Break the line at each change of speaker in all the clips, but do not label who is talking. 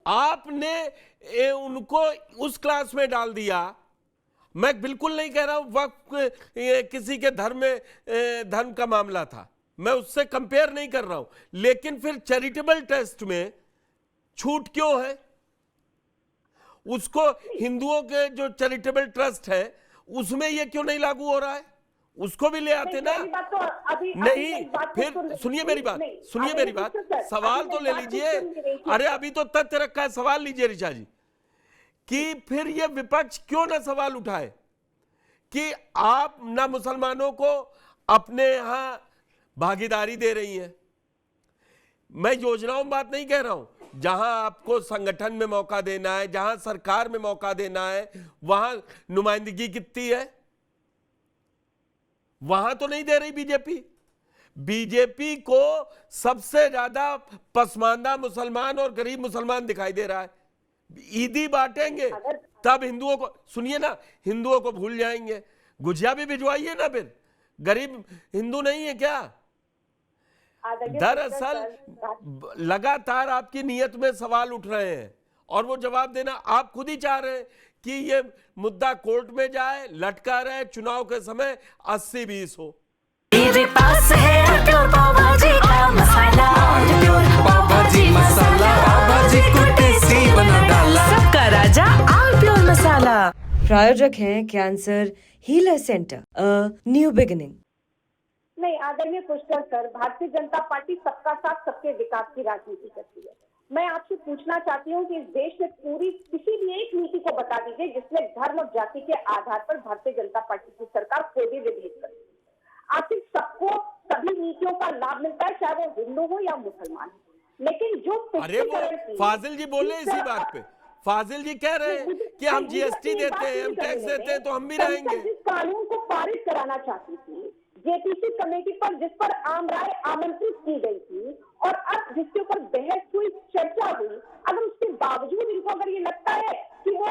आपने उनको उस क्लास में डाल दिया। मैं बिल्कुल नहीं कह रहा हूं वक्फ किसी के धर्म का मामला था, मैं उससे कंपेयर नहीं कर रहा हूं, लेकिन फिर चैरिटेबल ट्रस्ट में छूट क्यों है? उसको हिंदुओं के जो चैरिटेबल ट्रस्ट है उसमें ये क्यों नहीं लागू हो रहा है? उसको भी ले आते ना। नहीं, फिर सुनिए मेरी बात, सवाल तो ले लीजिए। अरे अभी तो तथ्य रखा है, सवाल लीजिए ऋचा जी, कि फिर ये विपक्ष क्यों ना सवाल उठाए कि आप ना मुसलमानों को अपने यहां भागीदारी दे रही हैं। मैं योजनाओं में बात नहीं कह रहा हूं, जहां आपको संगठन में मौका देना है, जहां सरकार में मौका देना है, वहां नुमाइंदगी कितनी है? वहां तो नहीं दे रही बीजेपी को सबसे ज्यादा पसमानदा मुसलमान और गरीब मुसलमान दिखाई दे रहा है। ईदी बांटेंगे तब हिंदुओं को, सुनिए ना, हिंदुओं को भूल जाएंगे। गुजिया भी भिजवाइए ना, फिर गरीब हिंदू नहीं है क्या? दरअसल लगातार आपकी नीयत में सवाल उठ रहे हैं और वो जवाब देना आप खुद ही चाह रहे हैं कि ये मुद्दा कोर्ट में जाए, लटका रहे, चुनाव के समय 80-20 हो।
मेरे पास है प्योर पाव भाजी का मसाला, पाव भाजी मसाला, पाव भाजी को टेस्टी बना डाला, सबका राजा आल प्योर मसाला।
प्रायोजक हैं cancer healer centre, new beginning.
नहीं, आदरणीय पुष्कर सर, भारतीय जनता पार्टी सबका साथ सबके विकास की राजनीति करती है। मैं आपसे पूछना चाहती हूँ कि इस देश में पूरी किसी भी एक नीति को बता दीजिए जिसमें धर्म और जाति के आधार पर भारतीय जनता पार्टी की सरकार कोई भी विभेद करती है। आखिर सबको सभी नीतियों का लाभ मिलता है, चाहे वो हिंदू हो या मुसलमान हो। लेकिन जो
फाजिल जी बोले इसी बात पे, फाजिल जी कह रहे हैं कि हम जीएसटी देते हैं, हम टैक्स देते हैं, तो हम भी रहेंगे।
जिस कानून को पारित कराना चाहती थी जेपीसी कमेटी पर, जिस पर आम राय आमंत्रित की गई थी और अब जिसके ऊपर बहस हुई, चर्चा हुई, अगर उसके बावजूद इनको अगर ये लगता है कि वो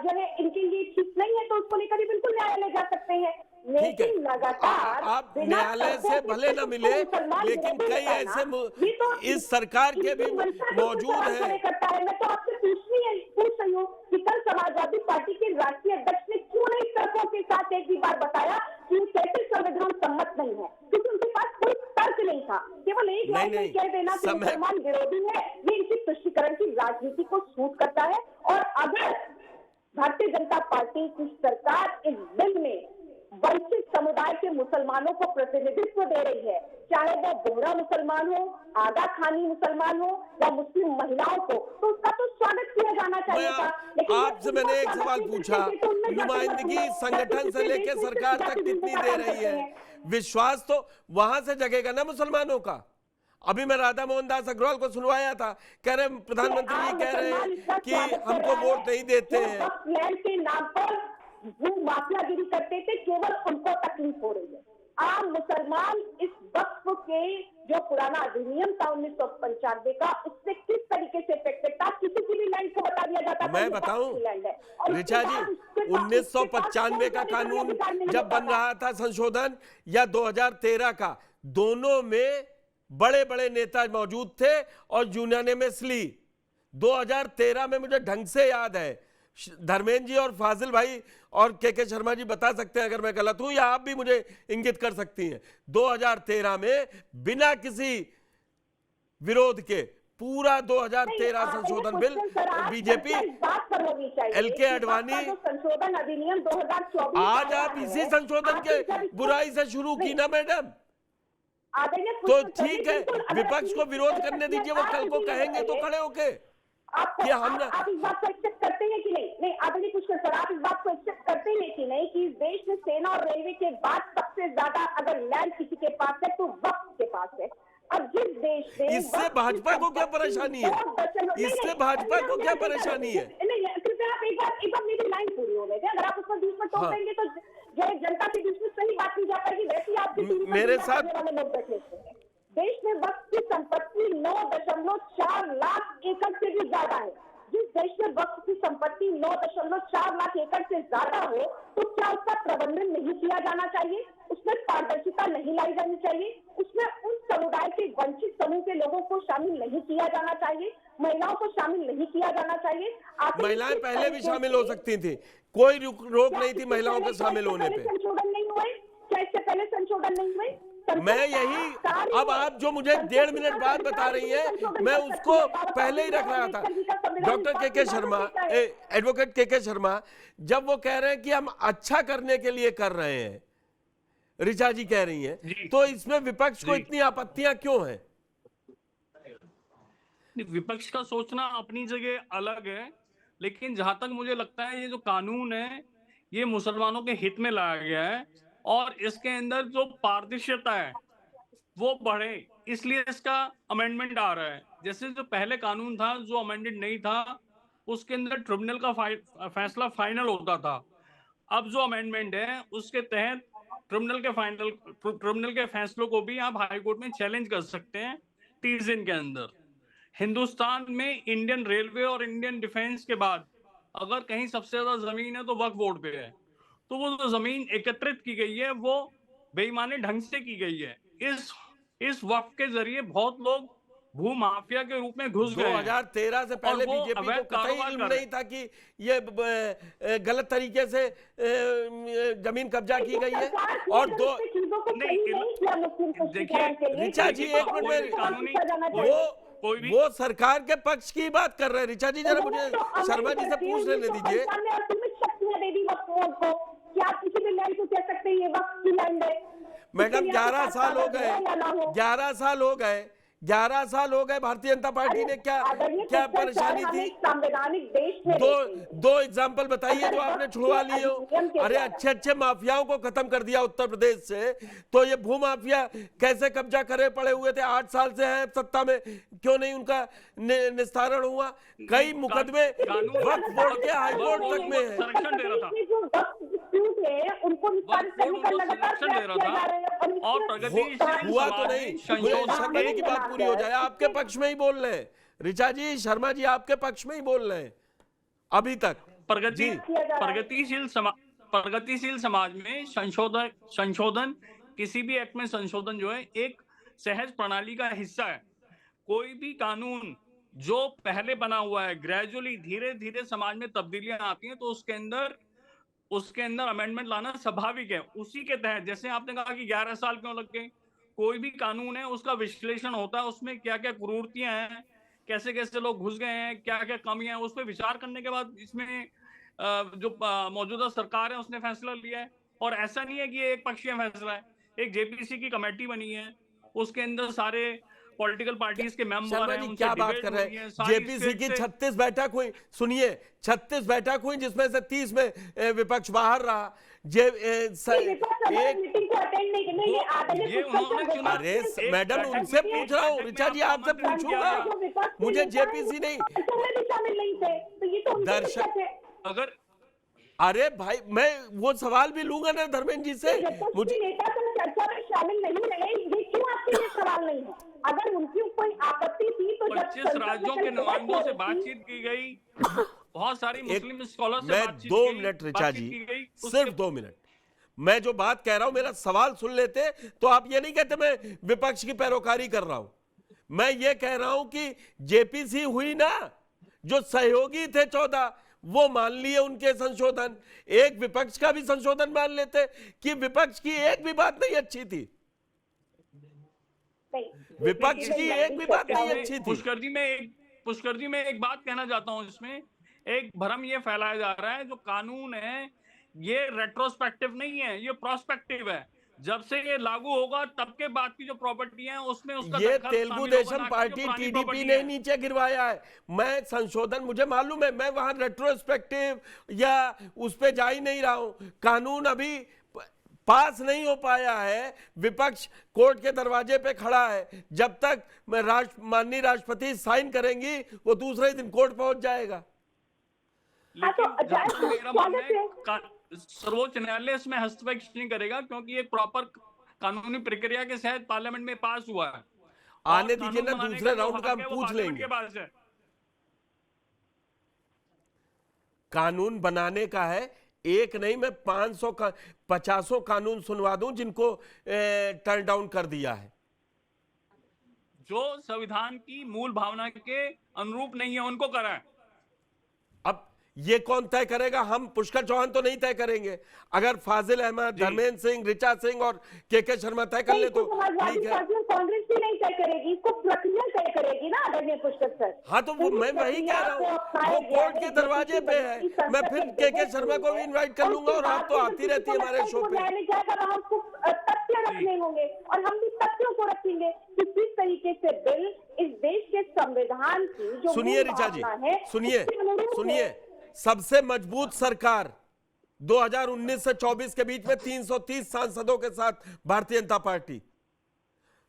जो है इनके लिए ठीक नहीं है, तो उसको लेकर बिल्कुल न्यायालय जा सकते हैं। लेकिन लगातार
आप न्यायालय से भले न मिले, लेकिन कई ऐसे इस सरकार के भी मौजूद हैं।
मैं तो आपसे पूछ रही हूँ कि कल समाजवादी पार्टी के राष्ट्रीय अध्यक्ष ने क्यों नहीं तर्कों के साथ एक भी बार बताया कि कैसे संविधान सम्मत नहीं है, क्योंकि उनके पास कोई तर्क नहीं था। केवल एक बार में कह देना कि मुसलमान विरोधी है, ये इनकी तुष्टीकरण की राजनीति को सूट करता है। और अगर भारतीय जनता पार्टी की सरकार इस बिल में वंचित समुदाय के मुसलमानों को प्रतिनिधित्व दे रही है, चाहे वो बोहरा मुसलमान हो, आगा खानी मुसलमान हो या मुस्लिम महिलाओं को, तो उसका तो स्वागत किया जाना चाहिए था।
लेकिन आपसे मैंने एक सवाल पूछा, नुमाइंदगी संगठन से लेकर सरकार तक कितनी दे रही है? विश्वास तो वहां से जगेगा ना मुसलमानों का। अभी मैं राधा मोहन दास अग्रवाल को सुनवाया था, कह रहे प्रधानमंत्री जी कह रहे हैं कि हमको वोट नहीं देते हैं।
के नाम पर वो माफियागिरी करते थे, केवल उनको तकलीफ हो रही है। आम मुसलमान इस वक्फ के जो पुराना अधिनियम था 1995 का, उससे किस तरीके से इफेक्टेड था? किसी की भी लैंड को बता दिया जाता था।
मैं बताऊं ऋचा जी, 1995 का कानून जब बन रहा था संशोधन, या 2013 का, दोनों में बड़े बड़े नेता मौजूद थे और यूनानिमस ली। 2013 में मुझे ढंग से याद है, धर्मेंद्र जी और फाजिल भाई और के शर्मा जी बता सकते हैं अगर मैं गलत हूं, या आप भी मुझे इंगित कर सकती हैं। 2013 में बिना किसी विरोध के पूरा 2013 संशोधन बिल बीजेपी, एलके आडवाणी,
संशोधन अधिनियम 2024,
आज आप इसी संशोधन के बुराई से शुरू की ना मैडम, तो ठीक है, विपक्ष को विरोध करने दीजिए, वो कल को कहेंगे तो खड़े होके
आप इस बात को एक्सेप्ट करते हैं कि नहीं? नहीं, आदरणीय पुष्कर सर, आप इस बात को एक्सेप्ट करते हैं कि नहीं कि इस देश में सेना और रेलवे के बाद सबसे ज्यादा अगर लैंड किसी के पास है तो वक्त के पास है। अब जिस देश में
इससे भाजपा को क्या परेशानी है? इससे भाजपा को क्या परेशानी है?
नहीं, कृपया आप एक बार मेरी लाइन पूरी होने दें। अगर आप उसको बीच में टोक देंगे तो जो है जनता के बीच में सही बात नहीं जा पाएगी। वैसे ही आपके
मेरे साथ
वाले लोग बैठे हैं। देश में वक्त की संपत्ति 9.4 लाख एकड़ से भी ज्यादा है। जिस देश में वक्त की संपत्ति 9.4 लाख एकड़ से ज्यादा हो, तो क्या उसका प्रबंधन नहीं किया जाना चाहिए? उसमें पारदर्शिता नहीं लाई जानी चाहिए? उसमें उन समुदाय के वंचित समूह के लोगों को शामिल नहीं किया जाना चाहिए, महिलाओं को शामिल नहीं किया जाना चाहिए।
महिलाएं पहले भी शामिल हो सकती थी, कोई रोक नहीं थी महिलाओं के शामिल होने पे।
संशोधन नहीं हुए? क्या इससे पहले संशोधन नहीं हुए?
मैं यही, अब आप जो मुझे 1.5 मिनट बाद बता रही हैं, मैं उसको पहले ही रख रहा था। डॉक्टर के शर्मा, एडवोकेट के शर्मा, जब वो कह रहे हैं कि हम अच्छा करने के लिए कर रहे हैं, ऋचा जी कह रही हैं, तो इसमें विपक्ष को इतनी आपत्तियां क्यों हैं?
विपक्ष का सोचना अपनी जगह अलग है, लेकिन जहां तक मुझे लगता है ये जो कानून है ये मुसलमानों के हित में लाया गया है और इसके अंदर जो पारदर्शिता है वो बढ़े, इसलिए इसका अमेंडमेंट आ रहा है। जैसे जो पहले कानून था जो अमेंडेड नहीं था, उसके अंदर ट्रिब्यूनल का फैसला फाइनल होता था। अब जो अमेंडमेंट है उसके तहत ट्रिब्यूनल के फैसलों को भी आप हाई कोर्ट में चैलेंज कर सकते हैं 30 दिन के अंदर। हिंदुस्तान में इंडियन रेलवे और इंडियन डिफेंस के बाद अगर कहीं सबसे ज्यादा जमीन है तो वक्फ बोर्ड पे है। तो वो जो जमीन एकत्रित की गई है वो बेईमानी ढंग से की गई है। इस वक्फ के जरिए बहुत लोग भू माफिया के रूप में घुस गए।
2013 से पहले बीजेपी को कतई इल्म नहीं था कि ये गलत तरीके से जमीन कब्जा की गई है। और देखिए ऋचा जी, एक मिनट में वो सरकार के पक्ष की बात कर रहे हैं। ऋचा जी जरा मुझे शर्मा जी से पूछ लेने दीजिए।
क्या किसी भी लैंड को कह सकते हैं ये वक्त की लैंड है?
मैडम 11 साल हो गए, 11 साल हो गए, 11 साल हो गए, भारतीय जनता पार्टी ने क्या परेशानी थी?
संवैधानिक देश में
दो एग्जाम्पल बताइए जो आपने छुड़वा लिए हो। अरे अच्छे माफियाओं को खत्म कर दिया उत्तर प्रदेश से, तो ये भू माफिया कैसे कब्जा करे पड़े हुए थे? 8 साल से हैं सत्ता में, क्यों नहीं उनका निस्तारण हुआ? कई मुकदमे वक्फ बोर्ड के हाई कोर्ट तक में है।
संरक्षण दे रहा था
उनको
संरक्षण दे रहा था और प्रगतिशील
हुआ तो नहीं। शर्मा जी की बात पूरी हो जाए, आपके पक्ष में ही बोल रहे हैं ऋचा जी, शर्मा जी आपके पक्ष में ही बोल रहे हैं अभी तक।
प्रगतिशील समाज में संशोधन किसी भी एक्ट में संशोधन जो है एक सहज प्रणाली का हिस्सा है। कोई भी कानून जो पहले बना हुआ है ग्रेजुअली धीरे धीरे समाज में तब्दीलियां आती हैं तो उसके अंदर अमेंडमेंट लाना स्वाभाविक है। उसी के तहत जैसे आपने कहा कि 11 साल क्यों लग गए, कोई भी कानून है उसका विश्लेषण होता है, उसमें क्या क्या कुरीतियां हैं, कैसे कैसे लोग घुस गए हैं, क्या क्या कमियां हैं, उस पर विचार करने के बाद इसमें जो मौजूदा सरकार है उसने फैसला लिया है। और ऐसा नहीं है कि ये एक पक्षीय फैसला है, एक जेपीसी की कमेटी बनी है, उसके अंदर सारे पॉलिटिकल पार्टीज के मेंबर हैं।
क्या बात कर रहे हैं? जेपीसी की 36 बैठक हुई, सुनिए 36 बैठक हुई जिसमें से 30 में विपक्ष बाहर रहा। अरे मैडम उनसे पूछ रहा हूँ, ऋचा जी आपसे पूछूंगा, मुझे जेपीसी नहीं दर्शक।
अगर
अरे भाई मैं वो सवाल भी लूंगा ना धर्मेंद्र जी से। मुझे
चर्चा में शामिल नहीं रहे, ये क्यों आपके लिए सवाल नहीं है? अगर उनकी कोई आपत्ति थी तो
25 राज्यों के नुमाइंदों से बातचीत की गई, बहुत सारी मुस्लिम स्कॉलर से बातचीत की गई।
2 मिनट ऋचा जी, सिर्फ 2 मिनट। मैं जो बात कह रहा हूं मेरा सवाल सुन लेते तो आप ये नहीं कहते मैं विपक्ष की पैरोकारी कर रहा हूं। मैं ये कह रहा हूं कि जेपीसी हुई ना, जो सहयोगी थे 14 वो मान लिए उनके संशोधन, एक विपक्ष का भी संशोधन मान लेते कि विपक्ष की एक भी बात नहीं अच्छी थी, विपक्ष की एक भी बात नहीं अच्छी थी।
पुष्कर जी में एक बात कहना चाहता हूं, इसमें एक भ्रम ये फैलाया जा रहा है जो कानून है ये रेट्रोस्पेक्टिव नहीं है, ये प्रोस्पेक्टिव है। जब से ये लागू होगा तब के बाद की जो प्रॉपर्टी है उसमें उसका
ये तेलुगु देशम पार्टी टीडीपी ने नीचे गिरवाया है। मैं संशोधन मुझे मालूम है, मैं वहां रेट्रोस्पेक्टिव या उस पे जा ही नहीं रहा हूं। कानून अभी पास नहीं हो पाया है, विपक्ष कोर्ट के दरवाजे पे खड़ा है। जब तक माननीय राष्ट्रपति साइन करेंगी वो दूसरे दिन कोर्ट पहुंच जाएगा।
सर्वोच्च न्यायालय इसमें हस्तक्षेप नहीं करेगा क्योंकि एक प्रॉपर कानूनी प्रक्रिया के तहत पार्लियामेंट में पास हुआ है।
आने दीजिए ना, दूसरे राउंड का हम पूछ लेंगे। कानून बनाने का है, एक नहीं मैं 500 50 कानून सुनवा दूं जिनको टर्न डाउन कर दिया है।
जो संविधान की मूल भावना के अनुरूप नहीं है उनको कराएं।
अब ये कौन तय करेगा? हम पुष्कर चौहान तो नहीं तय करेंगे। अगर फाजिल अहमद, धर्मेंद्र सिंह, ऋचा सिंह और के शर्मा तय कर ले तो
समाजवादी
ठीक है।
पार्टी और कांग्रेस भी नहीं तय करेगी, इसको प्रक्रिया तय करेगी ना आदरणीय पुष्कर सर।
हाँ तो मैं वही कह रहा हूँ, वो कोर्ट के दरवाजे पे है। मैं फिर के शर्मा को भी इनवाइट कर लूंगा और आप तो आती रहती है हमारे शो पे।
मैंने क्या कहा, हमको तथ्य रखने होंगे और हम भी तथ्यों को रखेंगे कि किस तरीके से बिल इस देश के संविधान की जो
सुनिए ऋचा जी, सुनिए, सबसे मजबूत सरकार 2019 से 24 के बीच में 330 सांसदों के साथ भारतीय जनता पार्टी,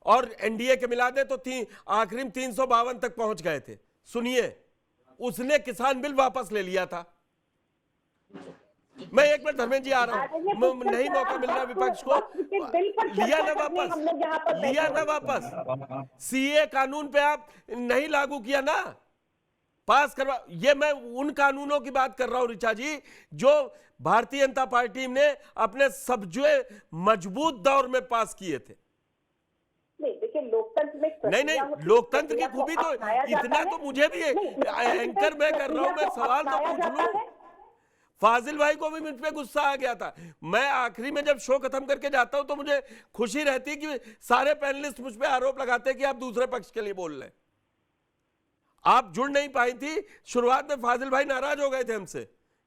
और एनडीए के मिला दे तो आखिरी में 352 तक पहुंच गए थे। सुनिए, उसने किसान बिल वापस ले लिया था। मैं एक मिनट धर्मेंद्र जी आ रहा हूं, नहीं मौका मिल रहा विपक्ष को। लिया ना वापस सीए कानून पे आप नहीं लागू किया ना, पास करवा। ये मैं उन कानूनों की बात कर रहा हूं ऋचा जी, जो भारतीय जनता पार्टी ने अपने सबसे मजबूत दौर में पास किए थे।
देखिए, लोकतंत्र में
नहीं, लोकतंत्र की खूबी तो इतना तो मुझे भी एंकर मैं कर रहा हूं, मैं सवाल तो पूछ लूं। फाजिल भाई को भी मुझ पे गुस्सा आ गया था। मैं आखिरी में जब शो खत्म करके जाता हूं तो मुझे खुशी रहती कि सारे पैनलिस्ट मुझ पे आरोप लगाते कि आप दूसरे पक्ष के लिए बोल रहे हैं। आप जुड़ नहीं पाई थी शुरुआत में। फाजिल भाई नाराज हो गए थे हमसे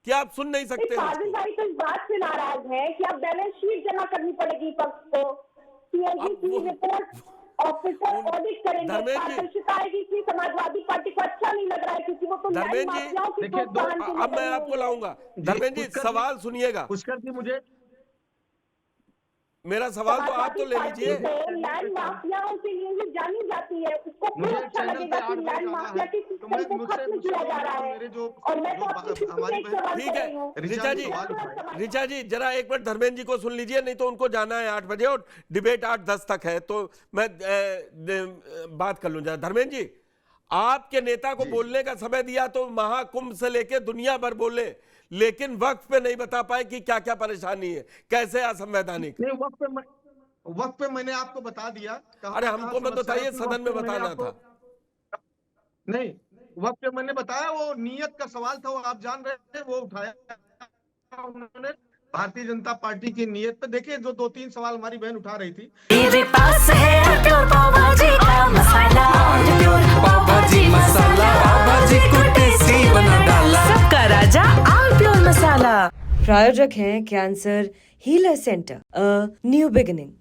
कि आप सुन नहीं सकते।
फाजिल भाई तो इस बात से नाराज है कि अब बैलेंस शीट जमा करनी पड़ेगी पक्ष को, सीएजी की रिपोर्ट ऑफिसर ऑडिट करेंगे, पारदर्शिता आएगी। इसलिए समाजवादी पार्टी को अच्छा नहीं लग रहा है क्योंकि वो तो
धर्मेंद्र जी देखिए, अब मैं आपको लाऊंगा। धर्मेंद्र जी सवाल सुनिएगा,
पुष्कर जी मुझे
मेरा सवाल तो आप तो ले लीजिए।
लैंड माफियाओं के लिए ही जानी जाती है, उसको
मुझे
अच्छा
चैनल
लगेगा
पे
कि
8
लैंड माफिया के सिस्टम को खत्म किया जा रहा है। और मैं तो आपसे एक सवाल
ठीक
कर रही हूँ।
है ऋचा जी, जरा एक मिनट धर्मेंद्र जी को सुन लीजिए, नहीं तो उनको जाना है 8 बजे और डिबेट 8:10 तक है, तो मैं बात कर लूं जरा। धर्मेंद्र जी, आपके नेता को बोलने का समय दिया तो महाकुंभ से लेके दुनिया भर बोले, लेकिन वक्त पे नहीं बता पाए कि क्या क्या परेशानी है, कैसे असंवैधानिक।
नहीं, वक्त पे मैंने आपको बता दिया।
अरे हमको मत बताइए, सदन में बताना था।
नहीं, वक्त पे मैंने बताया, वो नियत का सवाल था, वो आप जान रहे थे, वो उठाया उन्होंने भारतीय जनता पार्टी की नियत पे। देखिए, जो 2-3 सवाल हमारी बहन उठा रही थी।
मेरे पास है प्योर पाव भाजी का मसाला, प्योर पाव भाजी मसाला, पाव भाजी को टेस्टी बना डाला, सबका राजा और प्योर मसाला।
प्रायोजक हैं cancer healer centre, a new beginning.